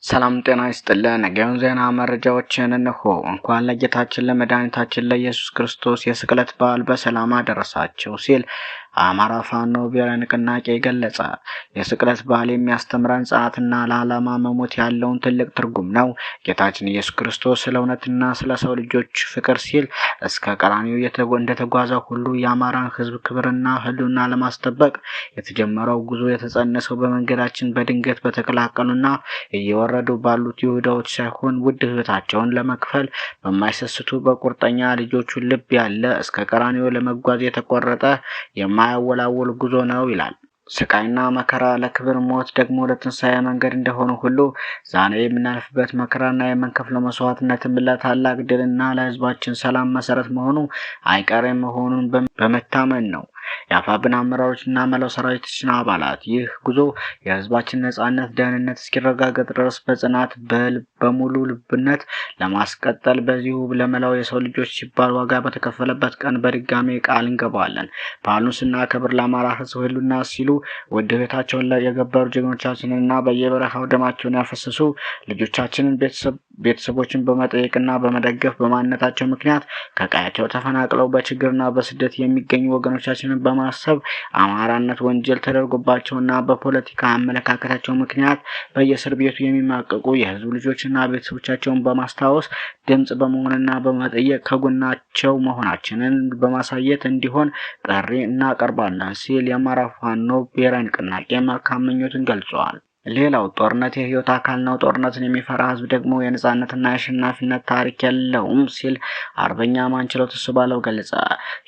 ሰላም ጤና ይስጥልን። ገን ዜና መረጃዎችን እንሆ። እንኳን ለጌታችን ለመድኃኒታችን ለኢየሱስ ክርስቶስ የስቅለት በዓል በሰላም አደረሳችሁ ሲል አማራ ፋኖ ብሔራዊ ንቅናቄ ገለጸ። የስቅለት በዓል የሚያስተምረን ጸአትና ለዓላማ መሞት ያለውን ትልቅ ትርጉም ነው። ጌታችን ኢየሱስ ክርስቶስ ስለ እውነትና ስለ ሰው ልጆች ፍቅር ሲል እስከ ቀራንዮ እንደተጓዘ ሁሉ የአማራን ሕዝብ ክብርና ሕልውና ለማስጠበቅ የተጀመረው ጉዞ የተጸነሰው በመንገዳችን በድንገት በተቀላቀሉና እየወረዱ ባሉት ይሁዳዎች ሳይሆን ውድ ሕይወታቸውን ለመክፈል በማይሰስቱ በቁርጠኛ ልጆቹ ልብ ያለ እስከ ቀራንዮ ለመጓዝ የተቆረጠ የማያወላውል ጉዞ ነው ይላል። ስቃይና መከራ ለክብር፣ ሞት ደግሞ ለትንሣኤ መንገድ እንደሆነ ሁሉ ዛሬ የምናልፍበት መከራና የምንከፍለው መስዋዕትነትም ለታላቅ ድልና ለሕዝባችን ሰላም መሰረት መሆኑ አይቀሬ መሆኑን በመታመን ነው። የአፋብን አመራሮችና መላው ሰራዊትና አባላት ይህ ጉዞ የሕዝባችን ነጻነት፣ ደህንነት እስኪረጋገጥ ድረስ በጽናት በሙሉ ልብነት ለማስቀጠል በዚሁ ለመላው የሰው ልጆች ሲባል ዋጋ በተከፈለበት ቀን በድጋሜ ቃል እንገባለን። በዓሉን ስናከብር ለአማራ ሕዝብ ሕልውና ሲሉ ውድ ሕይወታቸውን የገበሩ ጀግኖቻችንና በየበረሃው ደማቸውን ያፈሰሱ ልጆቻችንን ቤተሰቦችን በመጠየቅና በመደገፍ በማንነታቸው ምክንያት ከቀያቸው ተፈናቅለው በችግርና በስደት የሚገኙ ወገኖቻችንን በማሰብ አማራነት ወንጀል ተደርጎባቸውና በፖለቲካ አመለካከታቸው ምክንያት በየእስር ቤቱ የሚማቀቁ የህዝብ ልጆችና ቤተሰቦቻቸውን በማስታወስ ድምጽ በመሆንና በመጠየቅ ከጎናቸው መሆናችንን በማሳየት እንዲሆን ጥሪ እናቀርባለን ሲል የአማራ ፋኖ ብሔራዊ ንቅናቄ መልካም ምኞቱን ገልጿል። ሌላው ጦርነት የህይወት አካል ነው። ጦርነትን የሚፈራ ህዝብ ደግሞ የነጻነትና የአሸናፊነት ታሪክ የለውም ሲል አርበኛ ማንችለው ተስባለው ገለጸ።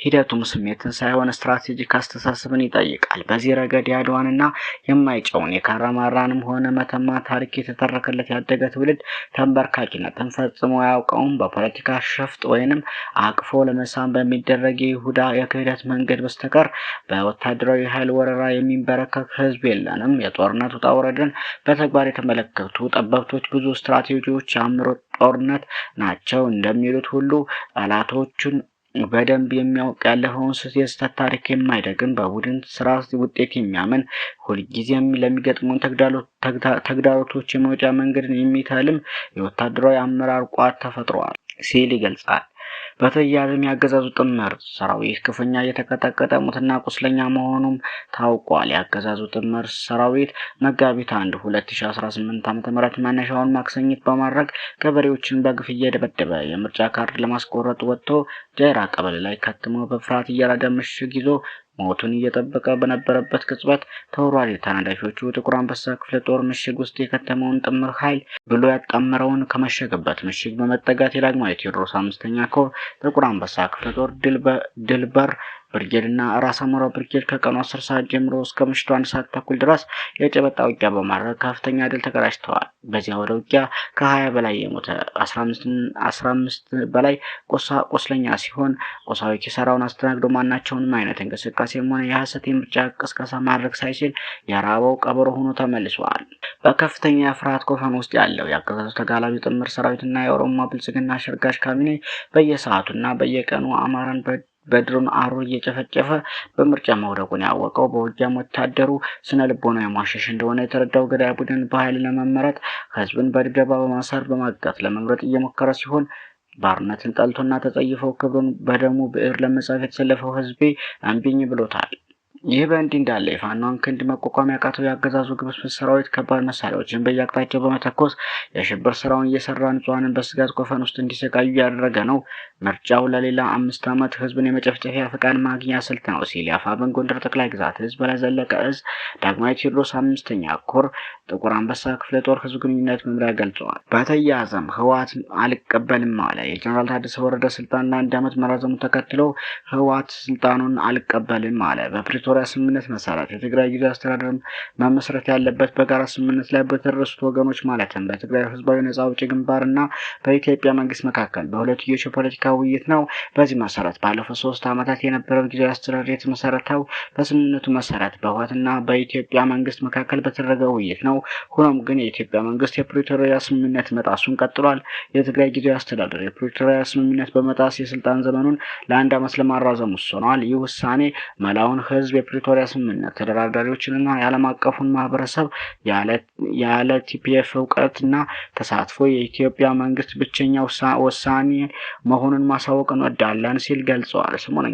ሂደቱም ስሜትን ሳይሆን ስትራቴጂክ አስተሳሰብን ይጠይቃል። በዚህ ረገድ ያድዋንና የማይጨውን የካራማራንም ሆነ መተማ ታሪክ የተተረከለት ያደገ ትውልድ ተንበርካኪነትን ፈጽሞ አያውቀውም። በፖለቲካ ሸፍጥ ወይንም አቅፎ ለመሳም በሚደረግ የይሁዳ የክህደት መንገድ በስተቀር በወታደራዊ ኃይል ወረራ የሚንበረከክ ህዝብ የለንም። የጦርነቱ ውጣ ውረድ በተግባር የተመለከቱ ጠበብቶች ብዙ ስትራቴጂዎች የአእምሮ ጦርነት ናቸው እንደሚሉት ሁሉ ጠላቶቹን በደንብ የሚያውቅ ያለፈውን የስህተት ታሪክ የማይደግም በቡድን ስራ ውጤት የሚያምን ሁልጊዜም ለሚገጥሙን ተግዳሮቶች የመውጫ መንገድን የሚተልም የወታደራዊ አመራር ቋት ተፈጥሯል ሲል ይገልጻል። በተያያዘም ያገዛዙ ጥምር ሰራዊት ክፉኛ እየተቀጠቀጠ ሙትና ቁስለኛ መሆኑም ታውቋል። ያገዛዙ ጥምር ሰራዊት መጋቢት 1 2018 ዓ.ም መነሻውን ማክሰኝት በማድረግ ገበሬዎችን በግፍ እየደበደበ የምርጫ ካርድ ለማስቆረጥ ወጥቶ ጃይራ ቀበሌ ላይ ከትሞ በፍርሃት እየራደ ምሽግ ይዞ ሞቱን እየጠበቀ በነበረበት ቅጽበት ተወራሪ ተናዳፊዎቹ ጥቁር አንበሳ ክፍለ ጦር ምሽግ ውስጥ የከተመውን ጥምር ኃይል ብሎ ያጣመረውን ከመሸገበት ምሽግ በመጠጋት የዳግማዊ ቴዎድሮስ 5ኛ ኮር ጥቁር አንበሳ ክፍለ ጦር ድልበር ብርጌድና ራስ አሞራው ብርጌድ ከቀኑ 10 ሰዓት ጀምሮ እስከ ምሽቱ 1 ሰዓት ተኩል ድረስ የጨበጣ ውጊያ በማድረግ ከፍተኛ ድል ተቀዳጅተዋል። በዚያ ወደ ውጊያ ከ20 በላይ የሞተ 15 በላይ ቆስለኛ ሲሆን ቆሳዊ ኪሳራውን አስተናግዶ ማናቸውንም አይነት እንቅስቃሴም ሆነ የሐሰት የምርጫ ቅስቀሳ ማድረግ ሳይችል የራበው ቀበሮ ሆኖ ተመልሷል። በከፍተኛ የፍርሃት ኮፈን ውስጥ ያለው የአገዛዙ ተጋላቢ ጥምር ሰራዊትና የኦሮሞ ብልጽግና አሸርጋሽ ካቢኔ በየሰዓቱና በየቀኑ አማራን በድሮን አሮ እየጨፈጨፈ በምርጫ መውደቁን ያወቀው በውጊያም ወታደሩ ስነ ልቦና የማሸሽ እንደሆነ የተረዳው ገዳይ ቡድን በኃይል ለመመረጥ ህዝብን በድብደባ በማሰር በማጋት ለመምረጥ እየሞከረ ሲሆን ባርነትን ጠልቶና ተጸይፈው ክብሩን በደሙ ብዕር ለመጻፍ የተሰለፈው ህዝቤ እምቢኝ ብሎታል። ይህ በእንዲህ እንዳለ የፋኖን ክንድ መቋቋም ያቃተው የአገዛዙ ግብስብስ ሰራዊት ከባድ መሳሪያዎችን በየአቅጣጫው በመተኮስ የሽብር ስራውን እየሰራ ንጹሃንን በስጋት ኮፈን ውስጥ እንዲሰቃዩ ያደረገ ነው። ምርጫው ለሌላ 5 ዓመት ህዝብን የመጨፍጨፊያ ፈቃድ ማግኛ ስልት ነው ሲል የአፋብን ጎንደር ጠቅላይ ግዛት ህዝብ በላይ ዘለቀ እዝ ዳግማዊ ቴዎድሮስ 5ኛ ኮር ጥቁር አንበሳ ክፍለ ጦር ህዝብ ግንኙነት መምሪያ ገልጸዋል። በተያያዘም ህወሓት አልቀበልም አለ። የጀነራል ታደሰ ወረደ ስልጣን ለ1 ዓመት መራዘሙን ተከትሎ ህወሓት ስልጣኑን አልቀበልም አለ። በፕሪቶሪያ ስምምነት መሰረት የትግራይ ጊዜያዊ አስተዳደር መመስረት ያለበት በጋራ ስምምነት ላይ በተደረሱት ወገኖች ማለትም በትግራይ ህዝባዊ ነጻ አውጪ ግንባርና በኢትዮጵያ መንግስት መካከል በሁለትዮሽ የፖለቲካ ውይይት ነው። በዚህ መሰረት ባለፉት 3 ዓመታት የነበረው ጊዜያዊ አስተዳደር የተመሰረተው በስምምነቱ መሰረት በህወሓትና በኢትዮጵያ መንግስት መካከል በተደረገው ውይይት ነው። ሆኖም ግን የኢትዮጵያ መንግስት የፕሪቶሪያ ስምምነት መጣሱን ቀጥሏል። የትግራይ ጊዜያዊ አስተዳደር የፕሪቶሪያ ስምምነት በመጣስ የስልጣን ዘመኑን ለ1 ዓመት ለማራዘም ወስኗል። ይህ ውሳኔ መላውን ህዝብ የፕሪቶሪያ ስምምነት ተደራዳሪዎችንና የዓለም አቀፉን ማህበረሰብ ያለ ቲፒኤፍ እውቀትና ተሳትፎ የኢትዮጵያ መንግስት ብቸኛ ውሳኔ መሆኑን ማሳወቅ እንወዳለን ሲል ገልጸዋል። ሰሞነኛ